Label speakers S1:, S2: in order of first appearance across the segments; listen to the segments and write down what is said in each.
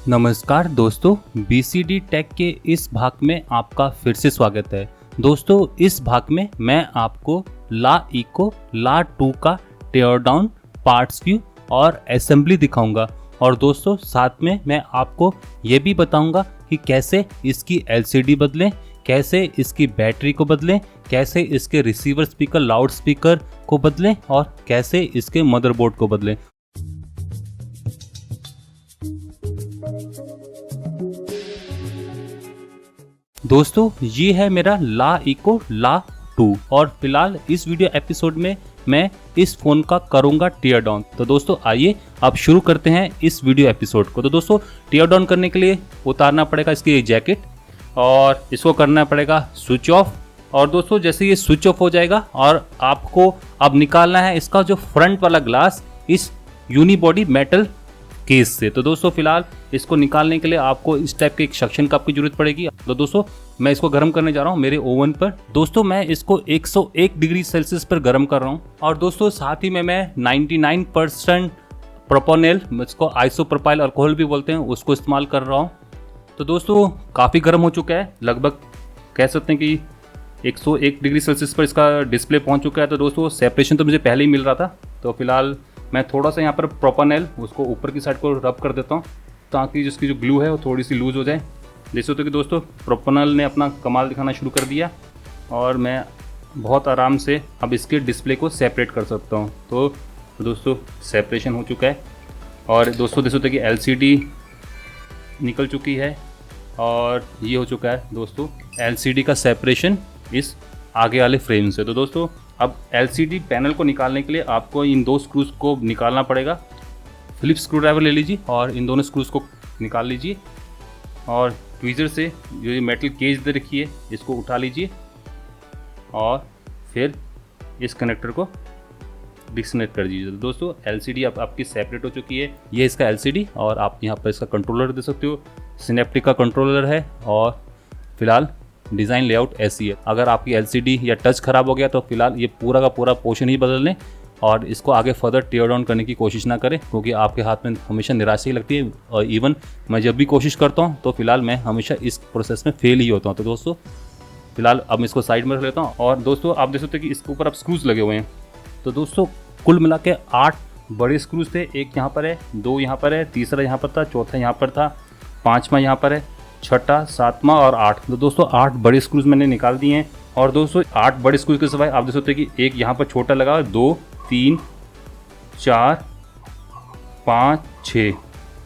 S1: नमस्कार दोस्तों, BCD take के इस भाग में आपका फिर से स्वागत है। दोस्तों, इस भाग में मैं आपको ला इको ला 2 का टेयर डाउन, पार्ट्स व्यू और असेंबली दिखाऊंगा। और दोस्तों, साथ में मैं आपको ये भी बताऊंगा कि कैसे इसकी LCD बदलें, कैसे इसकी बैटरी को बदलें, कैसे इसके रिसीवर स्पीकर, लाउड स्पीकर को बदलें और कैसे इसके मदरबोर्ड को बदलें। दोस्तों, ये है मेरा ला इको ला 2 और फिलहाल इस वीडियो एपिसोड में मैं इस फ़ोन का करूँगा टीयर डाउन। तो दोस्तों, आइए अब शुरू करते हैं इस वीडियो एपिसोड को। तो दोस्तों, टीयर डाउन करने के लिए उतारना पड़ेगा इसकी जैकेट और इसको करना पड़ेगा स्विच ऑफ। और दोस्तों, जैसे ये स्विच ऑफ हो जाएगा और आपको अब निकालना है इसका जो फ्रंट वाला ग्लास इस यूनिबॉडी मेटल केस से। तो दोस्तों, फिलहाल इसको निकालने के लिए आपको इस टाइप के एक सक्शन कप की जरूरत पड़ेगी। तो दोस्तों, मैं इसको गर्म करने जा रहा हूँ मेरे ओवन पर। दोस्तों, मैं इसको 101 डिग्री सेल्सियस पर गर्म कर रहा हूँ। और दोस्तों, साथ ही में मैं 99% प्रोपोनेल, इसको आइसोप्रोपाइल अल्कोहल भी बोलते हैं, उसको इस्तेमाल कर रहा हूँ। तो दोस्तों, काफ़ी गर्म हो चुका है, लगभग कह सकते हैं कि 101 डिग्री सेल्सियस पर इसका डिस्प्ले पहुँच चुका है। तो दोस्तों, सेपरेशन तो मुझे पहले ही मिल रहा था। तो फिलहाल मैं थोड़ा सा यहाँ पर प्रोपोनेल उसको ऊपर की साइड को रब कर देता हूँ ताकि जिसकी जो ग्लू है वो थोड़ी सी लूज़ हो जाए। जैसे तो कि दोस्तों, प्रोपोनेल ने अपना कमाल दिखाना शुरू कर दिया और मैं बहुत आराम से अब इसके डिस्प्ले को सेपरेट कर सकता हूँ। तो दोस्तों, सेपरेशन हो चुका है और दोस्तों देख सकते हैं कि LCD निकल चुकी है और ये हो चुका है दोस्तों LCD का सेपरेशन इस आगे वाले फ्रेम से। तो दोस्तों, अब LCD पैनल को निकालने के लिए आपको इन दो स्क्रूज़ को निकालना पड़ेगा। फिलिप्स स्क्रू ड्राइवर ले लीजिए और इन दोनों स्क्रूज़ को निकाल लीजिए और ट्वीज़र से जो ये मेटल केज दे रखी है इसको उठा लीजिए और फिर इस कनेक्टर को डिस्कनेक्ट कर दीजिए। तो दोस्तों, LCD अब आपकी सेपरेट हो चुकी है। ये इसका LCD और आप यहाँ पर इसका कंट्रोलर दे सकते हो, सिनेप्टिक का कंट्रोलर है। और फिलहाल डिज़ाइन लेआउट ऐसी है। अगर आपकी LCD या टच ख़राब हो गया तो फिलहाल ये पूरा का पूरा पोर्शन ही बदल लें और इसको आगे फर्दर टीयर डाउन करने की कोशिश ना करें, क्योंकि आपके हाथ में हमेशा निराशा ही लगती है। और इवन मैं जब भी कोशिश करता हूँ तो फिलहाल मैं हमेशा इस प्रोसेस में फेल ही होता हूँ। तो दोस्तों, फिलहाल अब मैं इसको साइड में रख लेता हूँ। और दोस्तों, आप देख सकते हैं कि इसके ऊपर अब स्क्रूज लगे हुए हैं। तो दोस्तों, कुल मिला के 8 बड़े स्क्रूज थे। एक यहाँ पर है, 2 यहाँ पर है, तीसरा यहाँ पर था, चौथा यहाँ पर था, 5वां यहाँ पर है, 6ठा, 7वां और 8। तो दोस्तों, 8 बड़े स्क्रूज मैंने निकाल दिए हैं। और दोस्तों, 8 बड़े स्क्रूज के सिवाय आप देख सकते हैं कि एक यहाँ पर छोटा लगा है, 2, 3, 4, 5,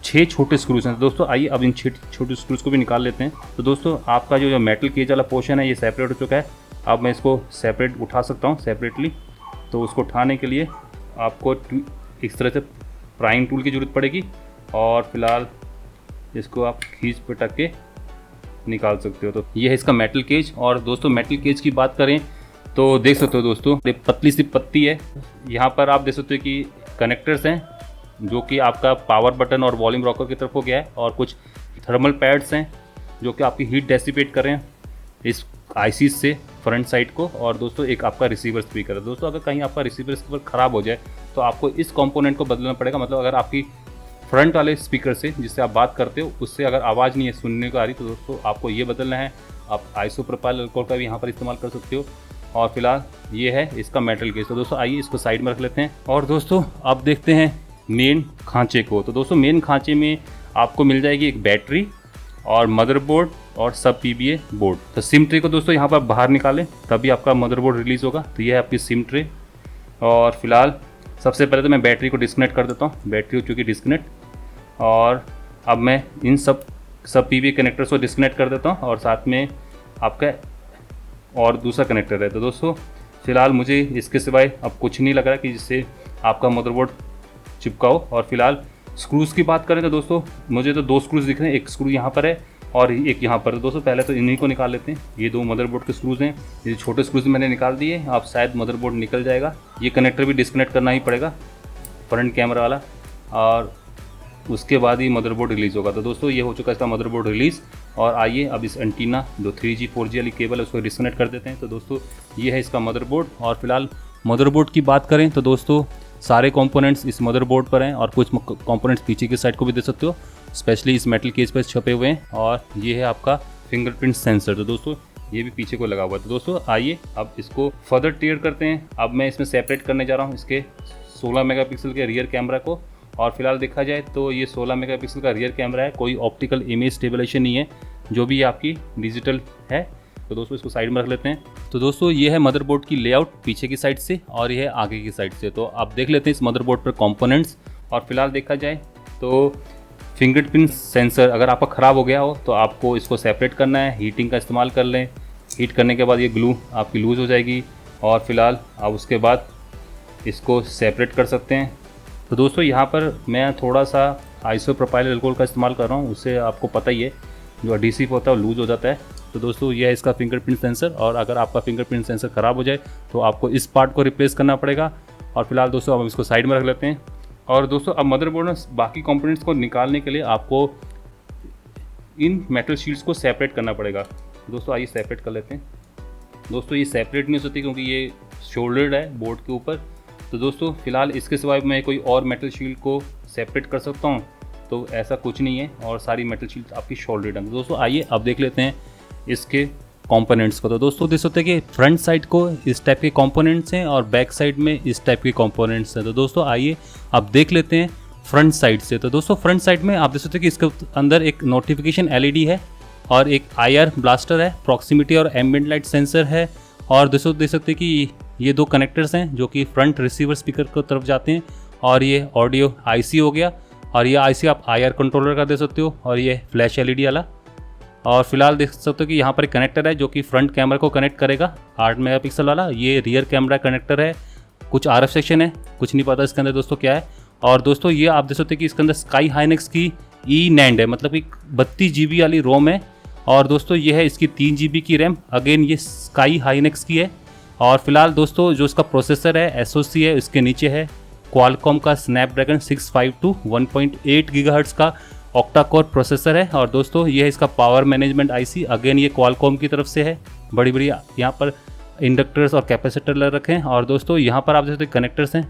S1: 6 छोटे स्क्रूज हैं। तो दोस्तों, आइए अब इन 6 छोटे स्क्रूज को भी निकाल लेते हैं। तो दोस्तों, आपका जो मेटल केज वाला पोर्शन है ये सेपरेट हो चुका है। अब मैं इसको सेपरेट उठा सकता हूँ सेपरेटली। तो उसको उठाने के लिए आपको इस तरह से प्राइंग टूल की ज़रूरत पड़ेगी और फिलहाल इसको आप खींच पटक के निकाल सकते हो। तो ये है इसका मेटल केज। और दोस्तों, मेटल केज की बात करें तो देख सकते हो दोस्तों, एक पतली सी पत्ती है। यहाँ पर आप देख सकते हो कि कनेक्टर्स हैं जो कि आपका पावर बटन और वॉल्यूम रॉकर की तरफ हो गया है, और कुछ थर्मल पैड्स हैं जो कि आपकी हीट डेसिपेट कर रहे हैं इस IC से फ्रंट साइड को। और दोस्तों, एक आपका रिसीवर स्पीकर है। दोस्तों, अगर कहीं आपका रिसीवर स्पीकर ख़राब हो जाए तो आपको इस कंपोनेंट को बदलना पड़ेगा। मतलब अगर आपकी फ्रंट वाले स्पीकर से जिससे आप बात करते हो उससे अगर आवाज़ नहीं है सुनने को आ रही, तो दोस्तों आपको ये बदलना है। आप आइसोप्रोपाइल अल्कोहल का भी यहाँ पर इस्तेमाल कर सकते हो। और फिलहाल ये है इसका मेटल केस। तो दोस्तों, आइए इसको साइड में रख लेते हैं। और दोस्तों, अब देखते हैं मेन खांचे को। तो दोस्तों, मेन खांचे में आपको मिल जाएगी एक बैटरी और मदरबोर्ड और सब PBA बोर्ड। तो सिम ट्रे को दोस्तों यहाँ पर बाहर निकालें, तभी आपका मदरबोर्ड रिलीज़ होगा। तो यह है आपकी सिम ट्रे। और फिलहाल सबसे पहले तो मैं बैटरी को डिस्कनेक्ट कर देता हूँ। बैटरी हो चुकी डिस्कनेक्ट। और अब मैं इन सब PBA कनेक्टर्स को डिस्कनेक्ट कर देता हूँ और साथ में आपका और दूसरा कनेक्टर है। तो दोस्तों, फिलहाल मुझे इसके सिवाय अब कुछ नहीं लग रहा कि जिससे आपका मदरबोर्ड चिपकाओ। और फिलहाल स्क्रूज़ की बात करें तो दोस्तों, मुझे तो 2 स्क्रूज़ दिख रहे हैं, एक स्क्रू यहाँ पर है और एक यहाँ पर। तो दोस्तों, पहले तो इन्हीं को निकाल लेते हैं। ये 2 मदरबोर्ड के स्क्रूज़ हैं। ये छोटे स्क्रूज़ मैंने निकाल दिए। अब शायद मदरबोर्ड निकल जाएगा। ये कनेक्टर भी डिस्कनेक्ट करना ही पड़ेगा, फ्रंट कैमरा वाला, और उसके बाद ही मदरबोर्ड रिलीज़ होगा। तो दोस्तों, ये हो चुका है इसका मदरबोर्ड रिलीज़। और आइए अब इस एंटीना जो 3G 4G वाली केबल है उसको डिस्कनेक्ट कर देते हैं। तो दोस्तों, ये है इसका मदरबोर्ड। और फिलहाल मदरबोर्ड की बात करें तो दोस्तों, सारे कंपोनेंट्स इस मदरबोर्ड पर हैं और कुछ कंपोनेंट्स पीछे की साइड को भी दे सकते हो। स्पेशली इस मेटल केस पर छपे हुए हैं। और ये है आपका फिंगरप्रिंट सेंसर। तो दोस्तों ये भी पीछे को लगा हुआ है। तो दोस्तों आइए अब इसको फर्दर टियर करते हैं। अब मैं इसमें सेपरेट करने जा रहा हूँ इसके 16 मेगापिक्सल के रियर कैमरा को। और फिलहाल देखा जाए तो ये 16 मेगापिक्सल का रियर कैमरा है, कोई ऑप्टिकल इमेज स्टेबलाइजेशन नहीं है, जो भी आपकी डिजिटल है। तो दोस्तों इसको साइड में रख लेते हैं। तो दोस्तों ये है मदरबोर्ड की लेआउट पीछे की साइड से और ये है आगे की साइड से। तो आप देख लेते हैं इस मदरबोर्ड पर कंपोनेंट्स। और फिलहाल देखा जाए तो फिंगरप्रिंट सेंसर अगर आपका ख़राब हो गया हो तो आपको इसको सेपरेट करना है, हीटिंग का इस्तेमाल कर लें। हीट करने के बाद ये ग्लू आपकी लूज़ हो जाएगी और फिलहाल आप उसके बाद इसको सेपरेट कर सकते हैं। तो दोस्तों यहाँ पर मैं थोड़ा सा आइसोप्रोपाइल अल्कोहल का इस्तेमाल कर रहा हूँ, उससे आपको पता ही है जो एडहेसिव होता है वो लूज़ हो जाता है। तो दोस्तों यह है इसका फिंगरप्रिंट सेंसर। और अगर आपका फिंगरप्रिंट सेंसर ख़राब हो जाए तो आपको इस पार्ट को रिप्लेस करना पड़ेगा। और फिलहाल दोस्तों हम इसको साइड में रख लेते हैं। और दोस्तों अब मदरबोर्ड में बाकी कंपोनेंट्स को निकालने के लिए आपको इन मेटल शीट्स को सेपरेट करना पड़ेगा। दोस्तों आइए सेपरेट कर लेते हैं। दोस्तों ये सेपरेट नहीं हो सकती क्योंकि ये शोल्डर्ड है बोर्ड के ऊपर। तो दोस्तों फिलहाल इसके सिवाय मैं कोई और मेटल शील्ड को सेपरेट कर सकता हूँ, तो ऐसा कुछ नहीं है और सारी मेटल शील्ड आपकी शोल्डर्ड है। तो दोस्तों आइए अब देख लेते हैं इसके कंपोनेंट्स को। तो दोस्तों देख सकते हैं कि फ्रंट साइड को इस टाइप के कंपोनेंट्स हैं और बैक साइड में इस टाइप के कंपोनेंट्स हैं। तो दोस्तों आइए अब देख लेते हैं फ्रंट साइड से। तो दोस्तों फ्रंट साइड में आप देख सकते हैं कि इसके अंदर एक नोटिफिकेशन एलईडी है और एक आईआर ब्लास्टर है, प्रॉक्सिमिटी और एम्बिएंट लाइट सेंसर है। और दोस्तों देख सकते हैं कि ये दो कनेक्टर्स हैं जो कि फ्रंट रिसीवर स्पीकर की तरफ जाते हैं। और ये ऑडियो आईसी हो गया और ये आईसी आप आईआर कंट्रोलर का दे सकते हो और ये फ्लैश एलईडी वाला। और फिलहाल देख सकते हो कि यहाँ पर एक कनेक्टर है जो कि फ्रंट कैमरा को कनेक्ट करेगा 8 मेगापिक्सल वाला। ये रियर कैमरा कनेक्टर है। कुछ आरएफ सेक्शन है, कुछ नहीं पता इसके अंदर दोस्तों क्या है। और दोस्तों ये आप देख सकते हैं कि इसके अंदर स्काई हाइनेक्स की ई नैंड है, मतलब कि 32 GB वाली रोम है। और दोस्तों ये है इसकी 3 GB की रैम, अगेन ये स्काई हाइनेक्स की है। और फिलहाल दोस्तों जो इसका प्रोसेसर है एसओसी है, इसके नीचे है क्वालकॉम का स्नैपड्रैगन 652 1.8 GHz का ऑक्टा कोर प्रोसेसर है। और दोस्तों ये है इसका पावर मैनेजमेंट आईसी, अगेन ये क्वालकॉम की तरफ से है। बड़ी बड़ी यहाँ पर इंडक्टर्स और कैपेसिटर लग रखे हैं। और दोस्तों यहाँ पर आप देखते हैं कनेक्टर्स हैं।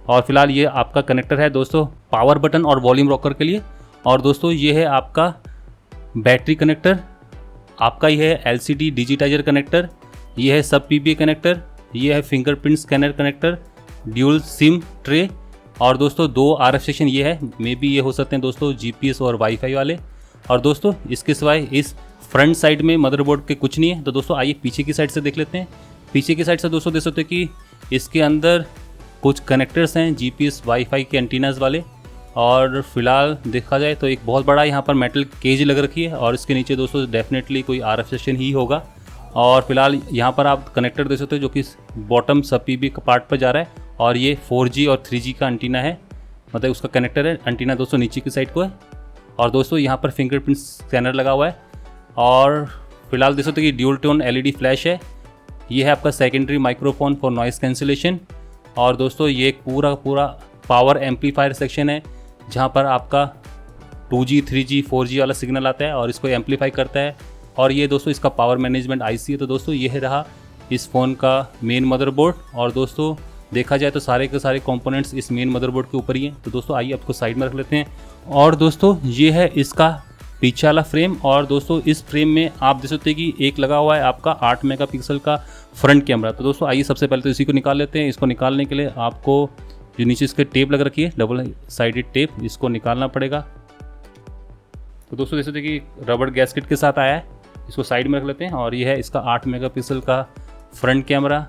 S1: और फिलहाल ये आपका कनेक्टर है दोस्तों पावर बटन और वॉल्यूम रॉकर के लिए। और दोस्तों ये है आपका बैटरी कनेक्टर, आपका ये है एलसीडी डिजिटाइजर कनेक्टर, ये है सब पीबीए कनेक्टर, ये है fingerprint scanner connector, dual SIM tray. और दोस्तों 2 आरएफ सेक्शन ये है, मे बी ये हो सकते हैं दोस्तों जीपीएस और वाईफाई वाले। और दोस्तों इसके सिवाय इस फ्रंट साइड में मदरबोर्ड के कुछ नहीं है। तो दोस्तों आइए पीछे की साइड से देख लेते हैं। पीछे की साइड से दोस्तों देख सकते हैं कि इसके अंदर कुछ कनेक्टर्स हैं जीपीएस वाईफाई के एंटीनास वाले। और फिलहाल देखा जाए तो एक बहुत बड़ा यहाँ पर मेटल केज लग रखी है और इसके नीचे दोस्तों डेफिनेटली कोई आरएफ सेक्शन ही होगा। और फिलहाल यहाँ पर आप कनेक्टर देख सकते हो जो कि बॉटम सब पीबी का पार्ट पर जा रहा है। और ये 4G और 3G का एंटीना है, मतलब उसका कनेक्टर है। एंटीना दोस्तों नीचे की साइड को है। और दोस्तों यहाँ पर फिंगरप्रिंट स्कैनर लगा हुआ है। और फिलहाल देख सकते हो कि ड्यूल टोन एलईडी फ्लैश है। ये है आपका secondary microphone for noise cancellation. और दोस्तों ये एक पूरा पावर एम्पलीफायर सेक्शन है जहाँ पर आपका 2G 3G 4G वाला सिग्नल आता है और इसको एम्पलीफाई करता है। और ये दोस्तों इसका पावर मैनेजमेंट आईसी है। तो दोस्तों ये रहा इस फ़ोन का मेन मदरबोर्ड। और दोस्तों देखा जाए तो सारे के सारे कंपोनेंट्स इस मेन मदरबोर्ड के ऊपर ही हैं। तो दोस्तों आइए आपको साइड में रख लेते हैं। और दोस्तों ये है इसका पीछे वाला फ्रेम। और दोस्तों इस फ्रेम में आप देख सकते हैं कि एक लगा हुआ है आपका 8 मेगापिक्सल का फ्रंट कैमरा। तो दोस्तों आइए सबसे पहले तो इसी को निकाल लेते हैं। इसको निकालने के लिए आपको जो नीचे इसके टेप लग रखी है डबल साइडेड टेप, इसको निकालना पड़ेगा। तो दोस्तों देख सकते हैं कि रबड़ गैस्केट के साथ आया है, इसको साइड में रख लेते हैं। और ये है इसका 8 मेगापिक्सल का front camera,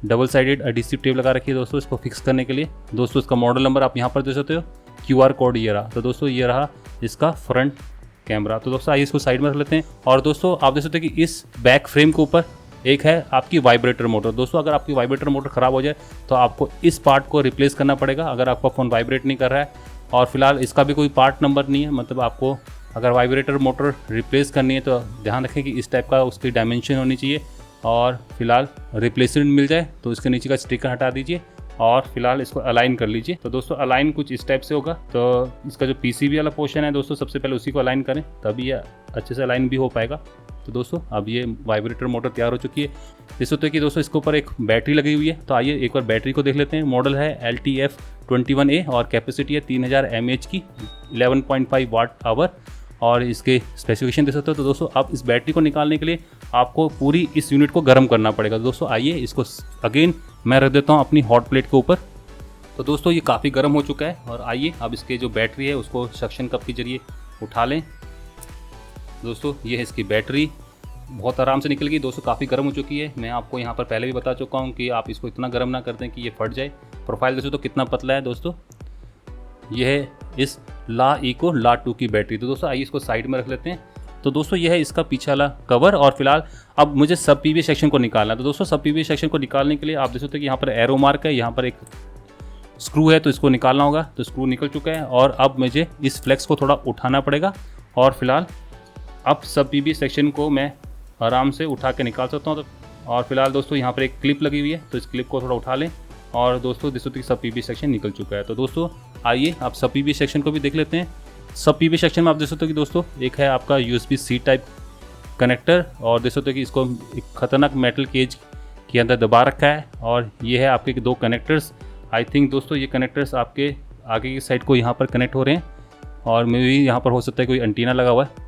S1: double sided adhesive tape लगा रखी है दोस्तों इसको फिक्स करने के लिए। दोस्तों इसका मॉडल नंबर आप यहाँ पर देख सकते हो, QR कोड ये रहा। तो दोस्तों ये रहा इसका फ्रंट कैमरा। तो दोस्तों आइए इसको साइड में रख लेते हैं। और दोस्तों आप देख सकते हैं कि इस बैक फ्रेम के ऊपर एक है आपकी वाइब्रेटर मोटर। दोस्तों अगर आपकी वाइब्रेटर मोटर ख़राब हो जाए तो आपको इस पार्ट को रिप्लेस करना पड़ेगा अगर आपका फ़ोन वाइब्रेट नहीं कर रहा है। और फिलहाल इसका भी कोई पार्ट नंबर नहीं है, मतलब आपको अगर वाइब्रेटर मोटर रिप्लेस करनी है तो ध्यान रखें कि इस टाइप का उसकी डायमेंशन होनी चाहिए। और फिलहाल रिप्लेसमेंट मिल जाए तो इसके नीचे का स्टिकर हटा दीजिए और फिलहाल इसको अलाइन कर लीजिए। तो दोस्तों अलाइन कुछ इस टाइप से होगा। तो इसका जो पीसीबी वाला पोर्शन है दोस्तों सबसे पहले उसी को अलाइन करें, तभी ये अच्छे से अलाइन भी हो पाएगा। तो दोस्तों अब ये वाइब्रेटर मोटर तैयार हो चुकी है। देख सकते हो कि दोस्तों इसके ऊपर एक बैटरी लगी हुई है। तो आइए एक बार बैटरी को देख लेते हैं। मॉडल है LTF21A और कैपेसिटी है 3000 mAh की, 11.5 वाट आवर, और इसके स्पेसिफिकेशन देख सकते हो। तो दोस्तों अब इस बैटरी को निकालने के लिए आपको पूरी इस यूनिट को गर्म करना पड़ेगा। तो दोस्तों आइए इसको अगेन मैं रख देता हूँ अपनी हॉट प्लेट के ऊपर। तो दोस्तों ये काफ़ी गर्म हो चुका है और आइए अब इसके जो बैटरी है उसको सक्शन कप के जरिए उठा लें। दोस्तों ये है इसकी बैटरी, बहुत आराम से निकल गई। दोस्तों काफ़ी गर्म हो चुकी है। मैं आपको यहाँ पर पहले भी बता चुका हूँ कि आप इसको इतना गर्म ना कर दें कि ये फट जाए। प्रोफाइल दोस्तों तो कितना पतला है दोस्तों, ये है इस ला इको ला 2 की बैटरी। तो दोस्तों आइए इसको साइड में रख लेते हैं। तो दोस्तों यह है इसका पीछे वाला कवर और फिलहाल अब मुझे सब पीवी सेक्शन को निकालना है। तो दोस्तों सब पीवी सेक्शन को निकालने के लिए आप देख सकते हैं कि यहाँ पर एरो मार्क है, यहाँ पर एक स्क्रू है तो इसको निकालना होगा। तो स्क्रू निकल चुका है और अब मुझे इस फ्लेक्स को थोड़ा उठाना पड़ेगा और फिलहाल अब सब पीवी सेक्शन को मैं आराम से उठा के निकाल सकता हूँ। तो और फिलहाल दोस्तों यहाँ पर एक क्लिप लगी हुई है तो इस क्लिप को थोड़ा उठा लें और दोस्तों देख सकते हैं सब पीवी सेक्शन निकल चुका है। तो दोस्तों आइए आप सब पीवी सेक्शन को भी देख लेते हैं। सब पीवी सेक्शन में आप देख सकते हो कि दोस्तों एक है आपका USB-C टाइप कनेक्टर और देख सकते हो कि इसको एक खतरनाक मेटल केज के अंदर दबा रखा है और ये है आपके 2 कनेक्टर्स। आई थिंक दोस्तों ये कनेक्टर्स आपके आगे की साइड को यहाँ पर कनेक्ट हो रहे हैं और मे भी यहाँ पर हो सकता है कोई एंटीना लगा हुआ है।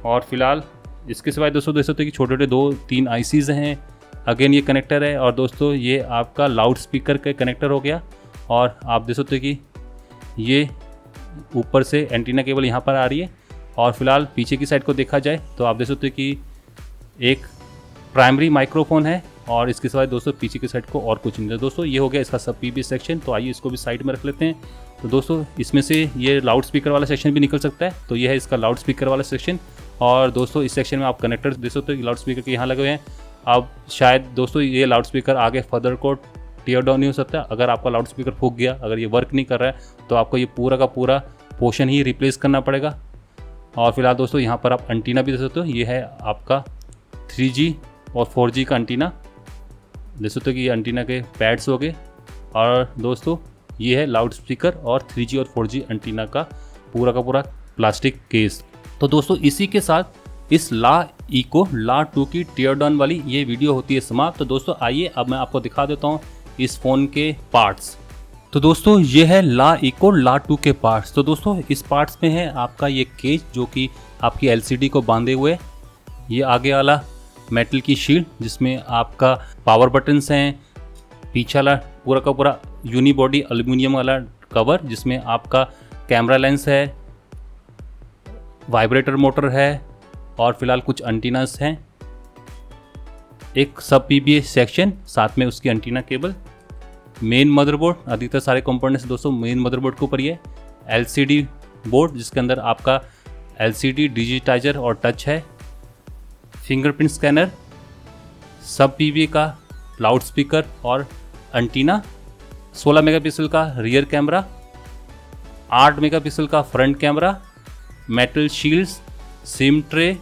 S1: और फिलहाल इसके सिवाय दोस्तों देख सकते हो कि छोटे छोटे 2-3 ICs हैं। अगेन ये कनेक्टर है और दोस्तों ये आपका लाउड स्पीकर का कनेक्टर हो गया और आप देख सकते हो कि ये ऊपर से एंटीना केबल यहाँ पर आ रही है। और फिलहाल पीछे की साइड को देखा जाए तो आप देख सकते हो कि एक प्राइमरी माइक्रोफोन है और इसके सिवाय दोस्तों पीछे की साइड को और कुछ नहीं है। दोस्तों ये हो गया इसका सब पीवी सेक्शन। तो आइए इसको भी साइड में रख लेते हैं। तो दोस्तों इसमें से ये लाउड स्पीकर वाला सेक्शन भी निकल सकता है। तो ये है इसका लाउड स्पीकर वाला सेक्शन और दोस्तों इस सेक्शन में आप कनेक्टर्स देख सकते हो लाउड स्पीकर के यहाँ लगे हुए हैं। अब शायद दोस्तों ये लाउड स्पीकर आगे फर्दर को टीयर डाउन नहीं हो सकता। अगर आपका लाउड स्पीकर फूक गया, अगर ये वर्क नहीं कर रहा है तो आपको ये पूरा का पूरा पोर्शन ही रिप्लेस करना पड़ेगा। और फिलहाल दोस्तों यहाँ पर आप एंटीना भी देख सकते हो, ये है आपका 3G और 4G का एंटीना। देख सकते हो कि ये एंटीना के पैड्स हो गए और दोस्तों ये है लाउड स्पीकर और 3G और 4G एंटीना का पूरा प्लास्टिक केस। तो दोस्तों इसी के साथ इस ला इको ला 2 की टीयर डाउन वाली ये वीडियो होती है समाप्त। तो दोस्तों आइए अब मैं आपको दिखा देता हूँ इस फ़ोन के पार्ट्स। तो दोस्तों ये है ला इको ला 2 के पार्ट्स। तो दोस्तों इस पार्ट्स में है आपका ये केज जो कि आपकी LCD को बांधे हुए, ये आगे वाला मेटल की शील्ड जिसमें आपका पावर बटन्स हैं, पीछे वाला पूरा का पूरा यूनिबॉडी एल्यूमिनियम वाला कवर जिसमें आपका कैमरा लेंस है, वाइब्रेटर मोटर है और फिलहाल कुछ एंटीनास हैं, एक सब PBA सेक्शन, साथ में उसकी एंटीना केबल, मेन मदरबोर्ड। अधिकतर सारे कंपोनेंट्स दोस्तों मेन मदरबोर्ड के ऊपर ही है। LCD बोर्ड जिसके अंदर आपका LCD डिजिटाइजर और टच है, फिंगरप्रिंट स्कैनर, सब PBA का लाउड स्पीकर और एंटीना, 16 मेगापिक्सल का रियर कैमरा, 8 मेगापिक्सल का front camera, metal shields, SIM tray,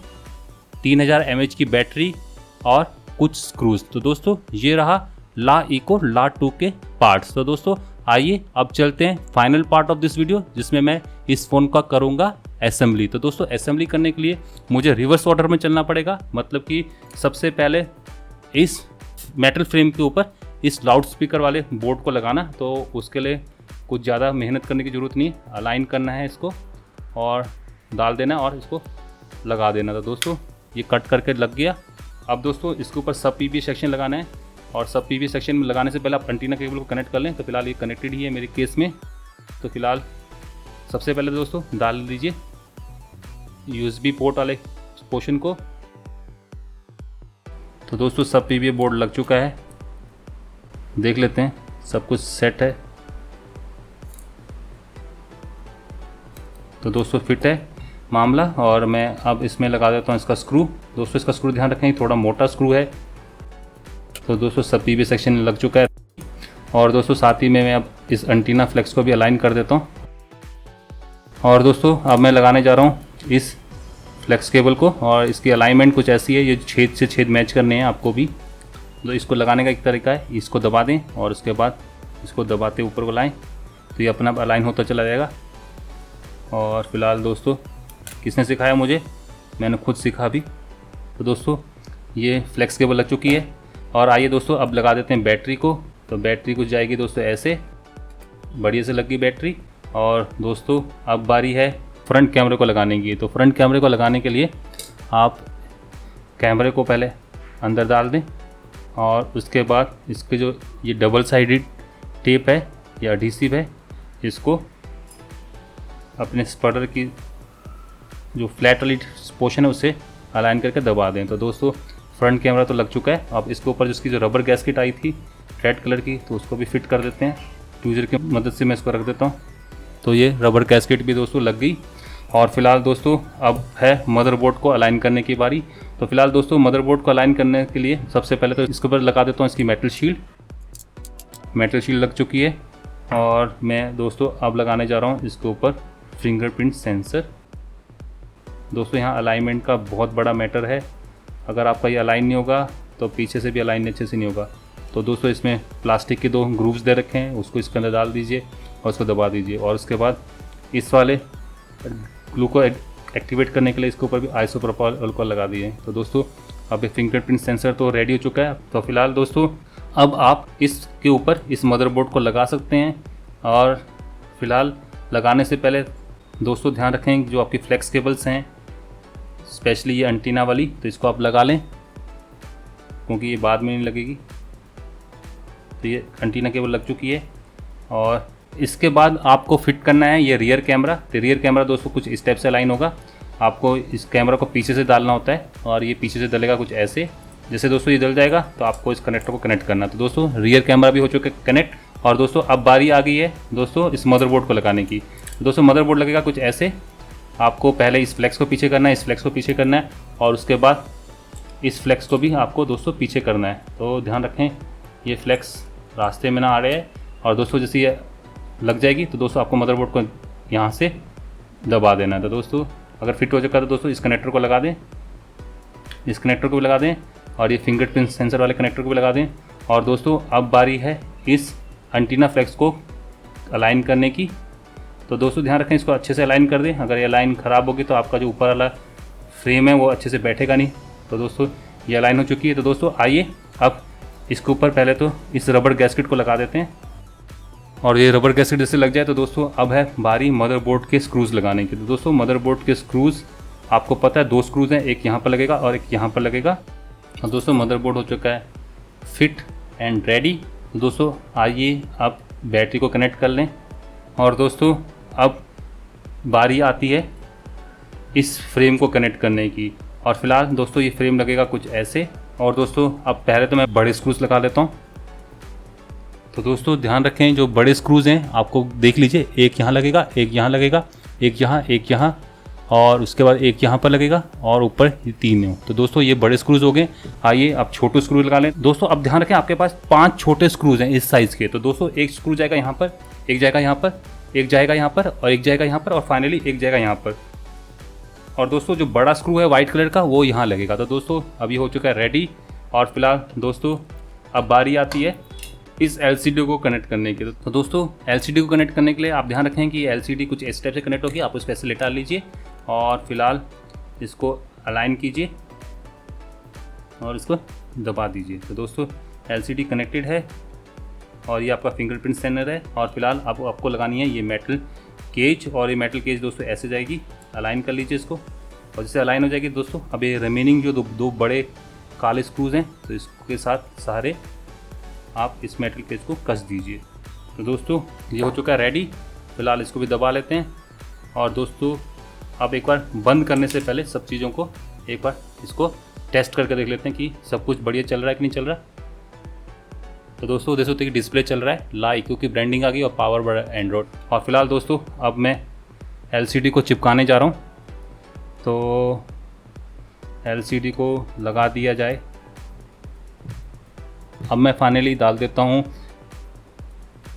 S1: 3000 mAh की बैटरी और कुछ स्क्रूज। तो दोस्तों ये रहा ला इको ला 2 के पार्ट्स। तो दोस्तों आइए अब चलते हैं final part of this video जिसमें मैं इस फ़ोन का करूँगा असेंबली। तो दोस्तों असेंबली करने के लिए मुझे रिवर्स ऑर्डर में चलना पड़ेगा। मतलब कि सबसे पहले इस मेटल फ्रेम के ऊपर इस लाउड स्पीकर वाले बोर्ड को लगाना, तो उसके लिए कुछ ज़्यादा मेहनत करने की ज़रूरत नहीं है। अलाइन करना है इसको और डाल देना और इसको लगा देना। तो दोस्तों ये कट करके लग गया। अब दोस्तों इसके ऊपर सब PBA सेक्शन लगाना है और सब PBA सेक्शन में लगाने से पहले आप एंटीना केबल को कनेक्ट कर लें। तो फिलहाल ये कनेक्टेड ही है मेरे केस में। तो फिलहाल सबसे पहले दोस्तों डाल दीजिए USB पोर्ट वाले पोर्शन को। तो दोस्तों सब PBA बोर्ड लग चुका है, देख लेते हैं सब कुछ सेट है। तो दोस्तों फिट है मामला और मैं अब इसमें लगा देता हूँ इसका स्क्रू। दोस्तों इसका स्क्रू ध्यान रखें थोड़ा मोटा स्क्रू है। तो दोस्तों सब PBA सेक्शन लग चुका है और दोस्तों साथ ही में मैं अब इस एंटीना फ्लेक्स को भी अलाइन कर देता हूँ। और दोस्तों अब मैं लगाने जा रहा हूँ इस फ्लेक्स केबल को और इसकी अलाइनमेंट कुछ ऐसी है, ये छेद से छेद मैच करने हैं आपको भी। तो इसको लगाने का एक तरीका है, इसको दबा दें और उसके बाद इसको दबाते ऊपर को लाएँ तो ये अपना अलाइन होता चला जाएगा। और फिलहाल दोस्तों किसने सिखाया मुझे, मैंने खुद सीखा भी। तो दोस्तों ये फ्लेक्स केबल लग चुकी है। और आइए दोस्तों अब लगा देते हैं बैटरी को। तो बैटरी कुछ जाएगी दोस्तों ऐसे, बढ़िया से लग गई बैटरी। और दोस्तों अब बारी है फ्रंट कैमरे को लगाने की। तो फ्रंट कैमरे को लगाने के लिए आप कैमरे को पहले अंदर डाल दें और उसके बाद इसके जो ये डबल साइडेड टेप है या एडहेसिव है, इसको अपने स्पटर की जो फ्लैट वाली पोर्शन है उसे अलाइन करके दबा दें। तो दोस्तों फ्रंट कैमरा तो लग चुका है। अब इसके ऊपर जिसकी जो रबर गैस्केट आई थी रेड कलर की, तो उसको भी फिट कर देते हैं। ट्यूजर की मदद से मैं इसको रख देता हूँ। तो ये रबर गैस्केट भी दोस्तों लग गई। और फिलहाल दोस्तों अब है मदरबोर्ड को अलाइन करने की बारी। तो फिलहाल दोस्तों मदरबोर्ड को अलाइन करने के लिए सबसे पहले तो इसके ऊपर लगा देता हूँ इसकी मेटल शील्ड। मेटल शील्ड लग चुकी है और मैं दोस्तों अब लगाने जा रहा हूँ इसके ऊपर फिंगरप्रिंट सेंसर। दोस्तों यहाँ अलाइनमेंट का बहुत बड़ा मैटर है। अगर आपका ये अलाइन नहीं होगा तो पीछे से भी अलाइन अच्छे से नहीं होगा। तो दोस्तों इसमें प्लास्टिक के 2 ग्रूव्स दे रखे हैं, उसको इसके अंदर डाल दीजिए और उसको दबा दीजिए। और उसके बाद इस वाले ग्लू को एक्टिवेट करने के लिए इसके ऊपर भी आइसोप्रोपाइल अल्कोहल लगा दिए। तो दोस्तों अब ये फिंगरप्रिंट सेंसर तो रेडी हो चुका है। तो फिलहाल दोस्तों अब आप इसके ऊपर इस मदरबोर्ड को लगा सकते हैं। और फिलहाल लगाने से पहले दोस्तों ध्यान रखें जो आपकी फ्लेक्स केबल्स हैं, स्पेशली ये एंटीना वाली, तो इसको आप लगा लें क्योंकि ये बाद में नहीं लगेगी। तो ये एंटीना केबल लग चुकी है। और इसके बाद आपको फिट करना है ये रियर कैमरा। तो रियर कैमरा दोस्तों कुछ इस टाइप से अलाइन होगा। आपको इस कैमरा को पीछे से डालना होता है और ये पीछे से डलेगा कुछ ऐसे। जैसे दोस्तों ये डल जाएगा तो आपको इस कनेक्टर को कनेक्ट करना। तो दोस्तों रियर कैमरा भी हो चुका है कनेक्ट। और दोस्तों अब बारी आ गई है दोस्तों इस मदरबोर्ड को लगाने की। दोस्तों मदरबोर्ड लगेगा कुछ ऐसे। आपको पहले इस फ्लेक्स को पीछे करना है, इस फ्लेक्स को पीछे करना है और उसके बाद इस फ्लेक्स को भी आपको दोस्तों पीछे करना है। तो ध्यान रखें ये फ्लेक्स रास्ते में ना आ रहे हैं। और दोस्तों जैसे ये लग जाएगी तो दोस्तों आपको मदरबोर्ड को यहाँ से दबा देना है। तो दोस्तों अगर फिट हो चुका है तो दोस्तों इस कनेक्टर को लगा दें, इस कनेक्टर को भी लगा दें और ये फिंगरप्रिंट सेंसर वाले कनेक्टर को भी लगा दें। और दोस्तों अब बारी है इस एंटीना फ्लेक्स को अलाइन करने की। तो दोस्तों ध्यान रखें इसको अच्छे से अलाइन कर दें। अगर ये अलाइन ख़राब होगी तो आपका जो ऊपर वाला फ्रेम है वो अच्छे से बैठेगा नहीं। तो दोस्तों ये अलाइन हो चुकी है। तो दोस्तों आइए अब इसके ऊपर पहले तो इस रबर गैस्केट को लगा देते हैं। और ये रबर गैस्केट जैसे लग जाए तो दोस्तों अब है बारी मदरबोर्ड के स्क्रूज़ लगाने की। तो दोस्तों मदरबोर्ड के स्क्रूज़ आपको पता है 2 स्क्रूज़ हैं, एक यहाँ पर लगेगा और एक यहाँ पर लगेगा। और दोस्तों मदरबोर्ड हो चुका है फिट एंड रेडी। तो दोस्तों आइए अब बैटरी को कनेक्ट कर लें। और दोस्तों अब बारी आती है इस फ्रेम को कनेक्ट करने की। और फिलहाल दोस्तों ये फ्रेम लगेगा कुछ ऐसे। और दोस्तों अब पहले तो मैं बड़े स्क्रूज लगा लेता हूँ। तो दोस्तों ध्यान रखें जो बड़े स्क्रूज हैं आपको देख लीजिए, एक यहाँ लगेगा, एक यहाँ लगेगा, एक यहाँ और उसके बाद एक यहाँ पर लगेगा और ऊपर ये 3 है। तो दोस्तों ये बड़े स्क्रूज हो गए। आइए अब छोटे स्क्रू लगा लें। दोस्तों अब ध्यान रखें आपके पास 5 छोटे स्क्रूज हैं इस साइज़ के। तो दोस्तों एक स्क्रू जाएगा यहाँ पर, एक जाएगा यहाँ पर, एक जाएगा यहाँ पर और एक जाएगा यहाँ पर और फाइनली एक जाएगा यहाँ पर। और दोस्तों जो बड़ा स्क्रू है वाइट कलर का वो यहाँ लगेगा। तो दोस्तों अभी हो चुका है रेडी। और फिलहाल दोस्तों अब बारी आती है इस LCD को कनेक्ट करने की। तो दोस्तों LCD को कनेक्ट करने के लिए आप ध्यान रखें कि LCD कुछ इस टाइप से कनेक्ट होगी। आप उसको ऐसे लेटा लीजिए और फिलहाल इसको अलाइन कीजिए और इसको दबा दीजिए। तो दोस्तों LCD कनेक्टेड है और ये आपका फिंगरप्रिंट स्कैनर है। और फिलहाल आपको लगानी है ये मेटल केज। और ये मेटल केज दोस्तों ऐसे जाएगी, अलाइन कर लीजिए इसको। और जैसे अलाइन हो जाएगी दोस्तों अब ये रिमेनिंग जो दो बड़े काले स्क्रूज हैं तो इसके साथ सहारे आप इस मेटल केज को कस दीजिए। तो दोस्तों ये हो चुका है रेडी। फिलहाल इसको भी दबा लेते हैं। और दोस्तों अब एक बार बंद करने से पहले सब चीज़ों को एक बार इसको टेस्ट करके देख लेते हैं कि सब कुछ बढ़िया चल रहा है कि नहीं चल रहा। तो दोस्तों देख सकते हैं कि डिस्प्ले चल रहा है, ला इक्यू की ब्रांडिंग आ गई और पावर बड़ा एंड्रॉयड। और फिलहाल दोस्तों अब मैं LCD को चिपकाने जा रहा हूँ। तो LCD को लगा दिया जाए। अब मैं फाइनली डाल देता हूँ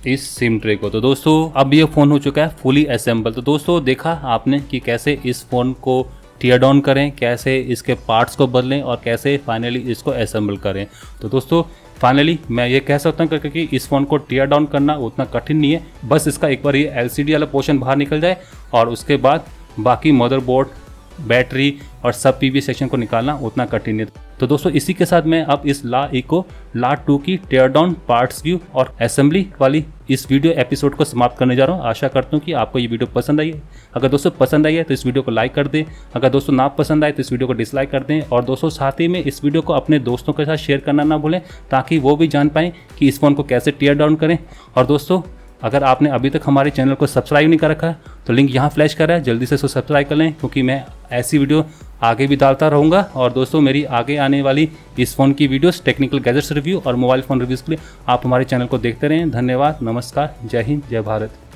S1: इस सिम ट्रे को। तो दोस्तों अब ये फ़ोन हो चुका है फुली असेंबल। तो दोस्तों देखा आपने कि कैसे इस फ़ोन को टीयर डाउन करें, कैसे इसके पार्ट्स को बदलें और कैसे फाइनली इसको असेंबल करें। तो दोस्तों फाइनली मैं ये कह सकता हूँ कि इस फ़ोन को टीयर डाउन करना उतना कठिन नहीं है। बस इसका एक बार ये LCD वाला पोर्शन बाहर निकल जाए और उसके बाद बाकी मदरबोर्ड बैटरी और सब पीवी सेक्शन को निकालना उतना कठिन है। तो दोस्तों इसी के साथ मैं अब इस ला इको ला 2 की टेयर डाउन पार्ट्स व्यू और असेंबली वाली इस वीडियो एपिसोड को समाप्त करने जा रहा हूँ। आशा करता हूँ कि आपको ये वीडियो पसंद आई है। अगर दोस्तों पसंद आई है तो इस वीडियो को लाइक कर दें। अगर दोस्तों ना पसंद आए तो इस वीडियो को डिसलाइक कर दें। और दोस्तों साथ ही में इस वीडियो को अपने दोस्तों के साथ शेयर करना ना भूलें, ताकि वो भी जान पाएँ कि इस फ़ोन को कैसे टेयर डाउन करें। और दोस्तों अगर आपने अभी तक हमारे चैनल को सब्सक्राइब नहीं कर रखा है तो लिंक यहाँ फ्लैश कर रहा है, जल्दी से इसको सब्सक्राइब कर लें, क्योंकि मैं ऐसी वीडियो आगे भी डालता रहूँगा। और दोस्तों मेरी आगे आने वाली इस फ़ोन की वीडियोस, टेक्निकल गैजेट्स रिव्यू और मोबाइल फ़ोन रिव्यूज़ के लिए आप हमारे चैनल को देखते रहें। धन्यवाद, नमस्कार, जय हिंद, जय भारत।